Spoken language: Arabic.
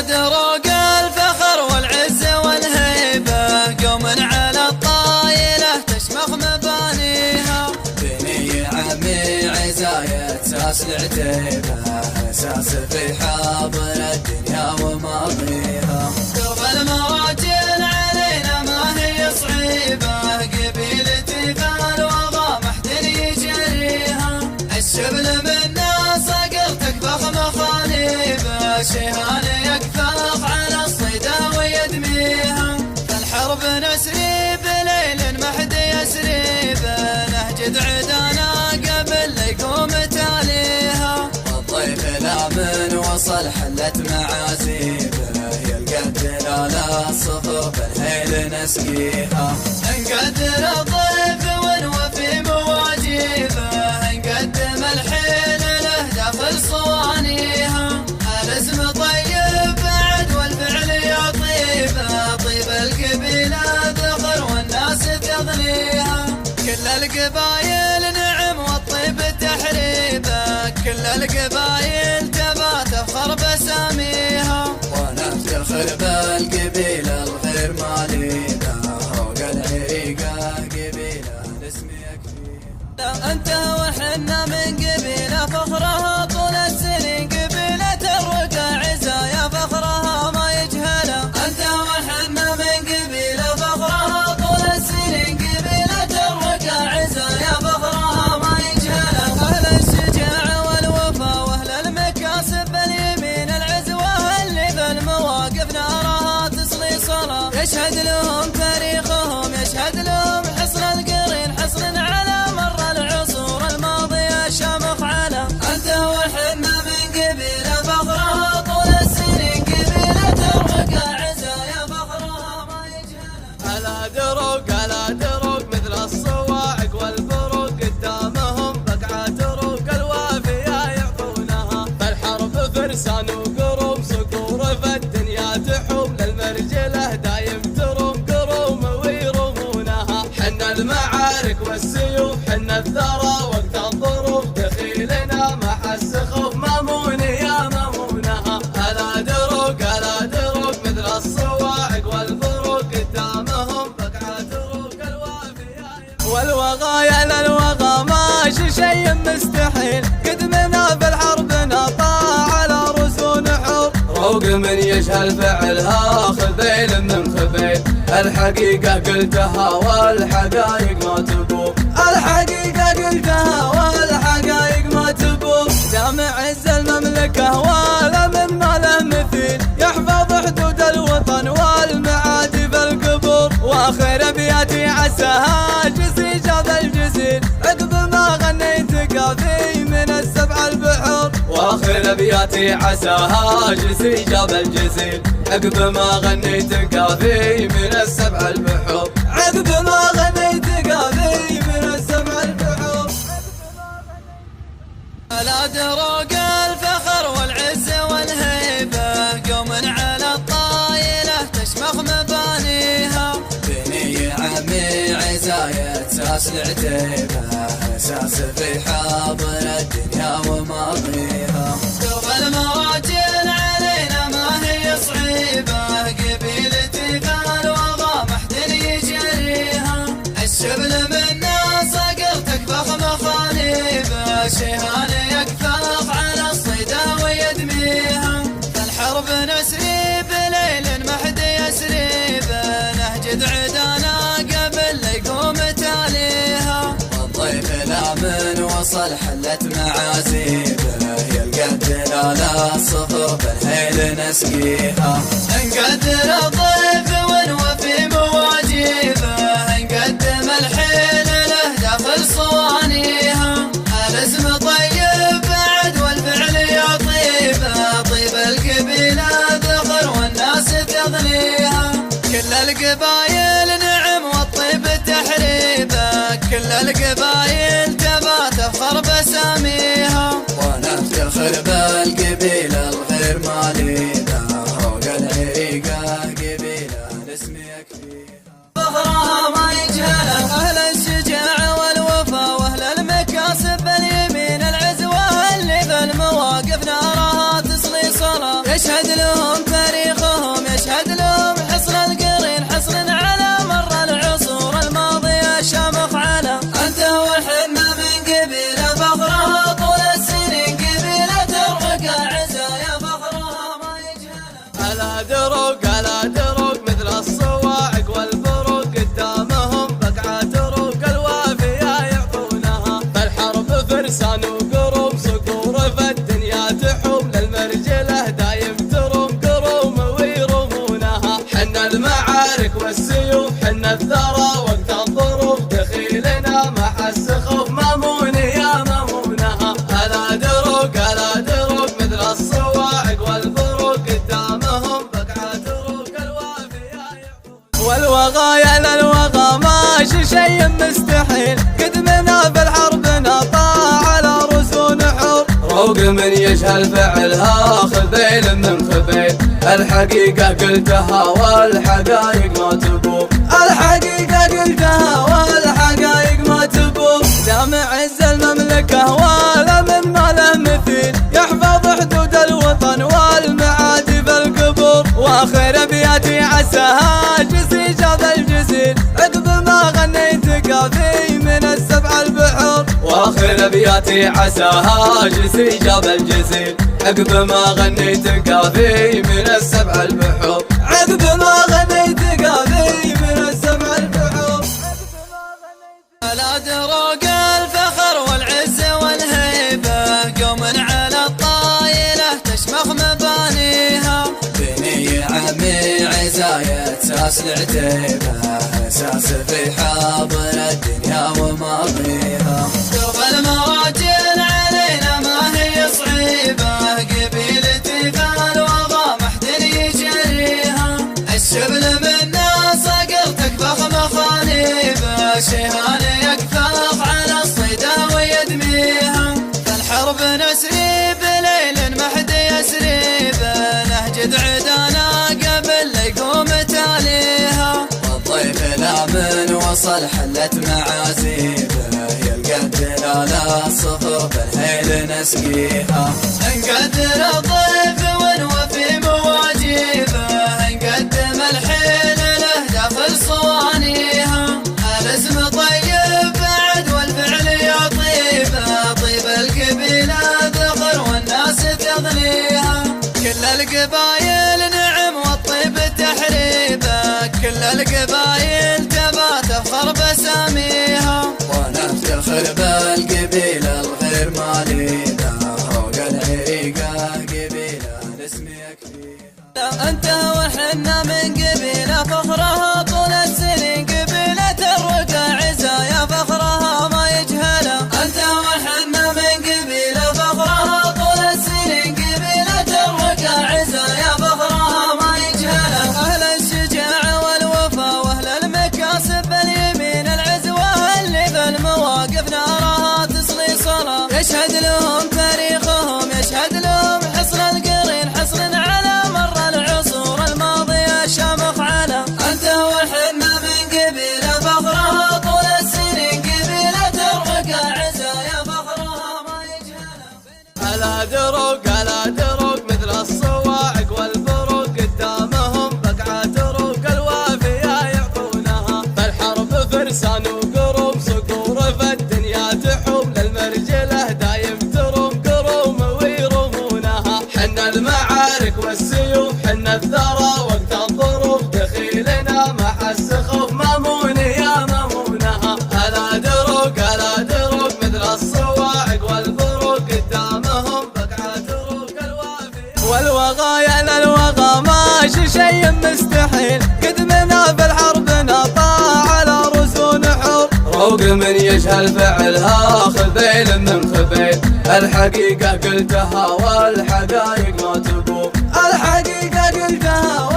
على دروق الفخر والعز والهيبة، قوم على الطايلة تشمخ مبانيها. بني عمي عزاية ساس العتيبة، اساس في حاضر الدنيا وماضيها. درب المراجل علينا ما هي صعيبة، قبيلتي فالوغى محد يجريها. الشبل منا صقر تكفخ مخاليبه، شيهان يكفخ على الصيدا ويدميها. فالحرب نسري بليل محد يسريبه، نهجد عدانا قبل يقوم تاليها. والضيف الامن وصل حلت معازيبه، يلقى الدلالة الصفر بالهيل نسقيها. نقدر الضيف ونوفي مواجيبه، نقدم الحين له داخل صوانيها. الاسم طيب بعد والفعل يا طيبه، طيب القبيله ذخر والناس تغنيها. كل القبايل نعم والطيب تحريبه، كل القبايل تبى تفخر بساميها. وانا افتخر بالقبيله الخير مالينا، فوق العريقه قبيله الاسم يكفيها. انت وحنا من قبيله فخرها طول السنين، قبيله الرقا عزايا فخرها ما يجهلها. انت وحنا من قبيله فخرها طول السنين، قبيله الرقا عزايا فخرها ما يجهلها. اهل الشجاعه والوفا واهل المكاسب باليمين، العزوه اللي بالمواقف نارها تصلي صلاه. يشهد لهم تاريخهم، يشهد لهم حصن القرين، حصن على مر العصور الماضيه شامخ على. انت وحنا من قبيله فخرها طول السنين، قبيله الرقا عزايا فخرها ما يجهلها. على دروق مثل الصواعق والفروق، قدامهم بقعه دروق الوافيه يعطونها. فالحرب فرسان وقروم صقور فالدنيا تحوم، للمرجله دايم تروم قروم ويرمونها. حنا المعارك والسيوف حنا الثرى وقت الظروف، دخيلنا ما حس خوف مامون يا مامونها. على دروق مثل الصواعق والفروق، قدامهم بقعه دروق الوافيه. والوغايا للوغى ماشي شي مستحيل، قدمنا في الحرب نطاع على رسون حر. روق من يجهل فعلها خذيل من خذيل، الحقيقة قلتها والحقايق ما تبوق. الحقيقة قلتها والحقايق ما تبوق. دام عز المملكة ولا من ما له مثيل، يحفظ حدود الوطن والمعادي بالقبور. واخر ابياتي عساها جسري جاب الجزيل، عقب ما غنيت قافي من السبع البحور. واخر ابياتي عساها جسري جاب الجزيل، عقب ما غنيت قافي من السبع البحور. عقب ما غنيت قافي من السبع البحور. على دروق الفخر والعز والهيبة، قوم على الطايلة تشمخ مبانيها. بني عمي عزاية ساس العتيبة، اساس في حاضر الدنيا وماضيها. درب المراجل علينا ما هي صعيبة، قبيلتي فالوغى محد يجريها. الشبل منا صقر تكفخ مخاليبه، شيهان يكفخ على الصيدا ويدميها. فالحرب نسري بليل محد يسريبه، نهجد عدانا قبل يقوم تاليها. والضيف الامن وصل حلت معازيبه، يلقى الدلالة الصفر بالهيل نسقيها. نقدر الضيف ونوفي مواجيبه، نقدم الحين له داخل صوانيها. الاسم طيب بعد والفعل يا طيبه، طيب القبيله ذخر والناس تغنيها. كل القبايل نعم والطيب تحريبه، كل القبايل تبى تفخر بساميها. وانا افتخر بالقبيله الخير مالينا، فوق العريقه قبيله الاسم يكفيها. فخرها ما يجهلها. اهل الشجاعه والوفا واهل المكاسب باليمين، العزوه اللي بالمواقف نارها تصلي صلاه. يشهد لهم الادروق مثل الصواعق والبروق قدامهم بقعة طروق الوافية يعطونها. فالحرب فرسان وقروم صقور فالدنيا تحوم للمرجله دايم تروم قروم ويرمونها. حنا المعارك والسيوف حنا الثرى وقت الظروف دخيلنا مع السخوف مامون يا مامونها. الادروق مثل الصواعق والبروق قدامهم بقعة طروق الوافية والوغايا للوغى ماشي شي مستحيل قدمنا بالحرب نطاع على رسول حور. روق من يجهل فعلها خذيل من خذيل الحقيقة قلتها والحقايق ما تبوق. الحقيقة قلتها والحقايق ما تبوق. دام عز المملكة ولا من ما له مثيل يحفظ حدود الوطن والمعادي بالقبور. واخر ابياتي عساها جسي جاب الجسيل عقب ما غنيت قافي من السبع البحور. واخر ابياتي عساها جسي جاب الجسيل عقب ما غنيت قافي من السبع البحور. عقب ما غنيت قافي من السبع البحور. الادروق الفخر والعز والهيبة قوم على الطايلة تشمخ مبانيها. بني عمي عزاية اساس العتيبة اساس في حاضر الدنيا وماضيها. درب المراجل علينا ما هي صعيبة قبيلتي فالوغى محد يجريها. الشبل منا صقر تكفخ مخاليبه شهان يكفخ على الصيدة ويدميها. فالحرب نسري بليل محد يسريبه نهجد عدانا قبل لا يقوم تاليها. والضيف الامن وصل حلت معازيبه يلقى الدلالة صفر بالهيل نسقيها. نقدر الضيف ونوفي مواجيبه نقدم الحين له داخل صوانيها. الاسم طيب بعد والفعل يا طيبه طيب القبيلة ذخر والناس تغنيها. كل القبايل نعم والطيب تحريبه كل القبايل تبى تفخر بساميها. ونفتخر بالقبيلة الغير مالينا فوق العريقة قبيلة الاسم يكفيها. انت وحنا من قبيلة فخرها طول السنين قبيلة الرقى عزايا فخرها ما يجهلها. انت وحنا من قبيلة فخرها طول السنين قبيلة الرقى عزايا فخرها ما يجهلها. اهل الشجاعة والوفا واهل المكاسب باليمين العزوة اللي بالمواقف نارها تصلي صلاة. يشهد لهم تاريخهم يشهد لهم حصن القرين حصن على مر العصور الماضية شامخ على. انت وحنا من قبيلة فخرها طول السنين قبيلة الرقى عزايا فخرها ما يجهلها. الادروق مثل الصواعق والبروق قدامهم بقعة طروق الوافية يعطونها. فالحرب فرسان وقروم صقور فالدنيا تحوم للمرجله دايم تروم قروم ويرمونها. حنا المعارك والسيوف حنا الثرى وقت الظروف دخيلنا مع السخوف مامون يا مامونها. الادروق مثل الصواعق والبروق قدامهم بقعة طروق الوافية والوغايا للوغى ماشي شي مستحيل قدمنا بالحرب نطاع على رسول حور. روق من يجهل فعلها خذيل من خذيل الحقيقة قلتها والحقايق ما تبوق. الحقيقة قلتها